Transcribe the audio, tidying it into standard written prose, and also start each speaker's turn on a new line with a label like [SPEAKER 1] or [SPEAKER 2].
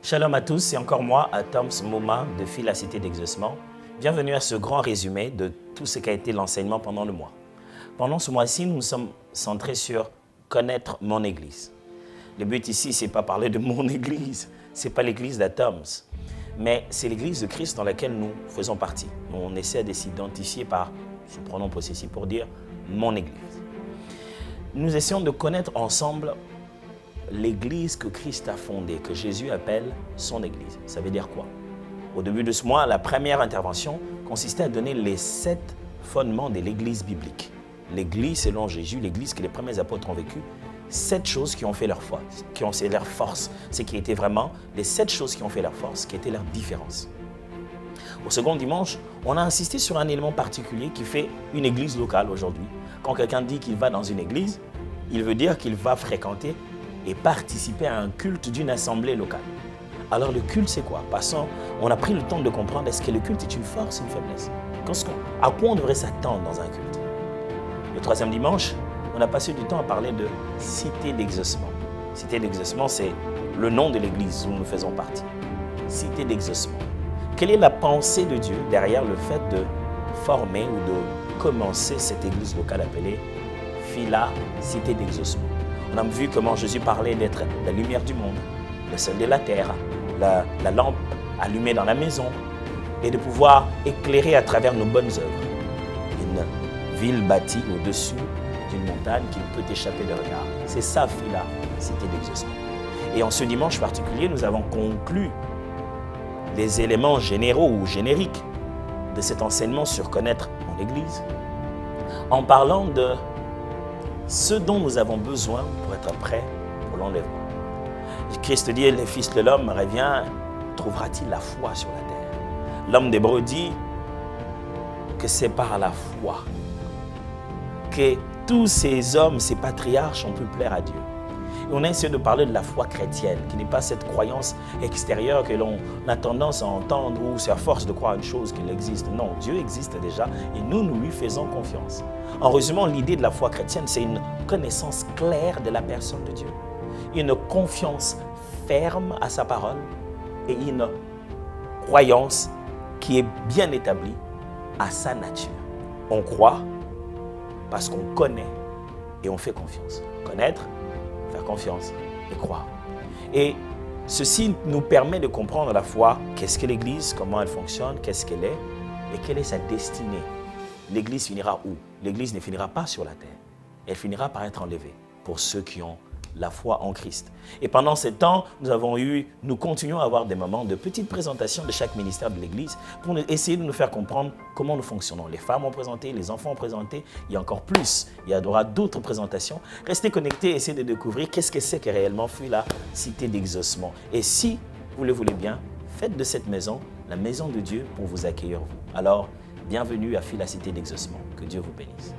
[SPEAKER 1] Shalom à tous, c'est encore moi, Atoms Mouma de Fil la Cité d'Exaucement. Bienvenue à ce grand résumé de tout ce qu'a été l'enseignement pendant le mois. Pendant ce mois-ci, nous nous sommes centrés sur connaître mon Église. Le but ici, c'est pas parler de mon Église, c'est pas l'Église d'Atoms, mais c'est l'Église de Christ dans laquelle nous faisons partie. On essaie de s'identifier par ce pronom possessif pour dire mon Église. Nous essayons de connaître ensemble l'Église que Christ a fondée, que Jésus appelle son Église. Ça veut dire quoi? Au début de ce mois, la première intervention consistait à donner les 7 fondements de l'Église biblique. L'Église selon Jésus, l'Église que les premiers apôtres ont vécu, 7 choses qui ont fait leur foi, qui ont fait leur force, ce qui était vraiment les 7 choses qui ont fait leur force, qui étaient leur différence. Au second dimanche, on a insisté sur un élément particulier qui fait une église locale aujourd'hui. Quand quelqu'un dit qu'il va dans une église, il veut dire qu'il va fréquenter et participer à un culte d'une assemblée locale. Alors le culte, c'est quoi? Passons, on a pris le temps de comprendre, est-ce que le culte est une force ou une faiblesse? À quoi on devrait s'attendre dans un culte? Le troisième dimanche, on a passé du temps à parler de Cité d'Exaucement. Cité d'Exaucement, c'est le nom de l'église où nous faisons partie. Cité d'Exaucement. Quelle est la pensée de Dieu derrière le fait de former ou de commencer cette église locale appelée Fila Cité d'Exaucement? On a vu comment Jésus parlait d'être la lumière du monde, le sel de la terre, la lampe allumée dans la maison et de pouvoir éclairer à travers nos bonnes œuvres une ville bâtie au-dessus d'une montagne qui ne peut échapper de regard. C'est ça, Fila Cité d'Exaucement. Et en ce dimanche particulier, nous avons conclu les éléments généraux ou génériques de cet enseignement sur connaître mon Église en parlant de ce dont nous avons besoin pour être prêts pour l'enlèvement. Christ dit, le Fils de l'homme revient, trouvera-t-il la foi sur la terre? L'homme d'Hébreu dit que c'est par la foi que tous ces hommes, ces patriarches ont pu plaire à Dieu. Et on a essayé de parler de la foi chrétienne, qui n'est pas cette croyance extérieure que l'on a tendance à entendre ou c'est à force de croire une chose qu'il existe. Non, Dieu existe déjà et nous lui faisons confiance. En résumant, l'idée de la foi chrétienne, c'est une connaissance claire de la personne de Dieu, une confiance ferme à sa parole et une croyance qui est bien établie à sa nature. On croit parce qu'on connaît et on fait confiance. Connaître, faire confiance et croire. Et ceci nous permet de comprendre à la fois qu'est-ce que l'Église, comment elle fonctionne, qu'est-ce qu'elle est et quelle est sa destinée. L'Église finira où? L'Église ne finira pas sur la terre. Elle finira par être enlevée pour ceux qui ont la foi en Christ. Et pendant ce temps, nous continuons à avoir des moments de petites présentations de chaque ministère de l'Église pour essayer de nous faire comprendre comment nous fonctionnons. Les femmes ont présenté, les enfants ont présenté, il y a encore plus. Il y aura d'autres présentations. Restez connectés, essayez de découvrir qu'est-ce que c'est que réellement fut la Cité d'Exaucement. Et si vous le voulez bien, faites de cette maison la maison de Dieu pour vous accueillir vous. Alors, bienvenue à Fil la Cité d'Exaucement. Que Dieu vous bénisse.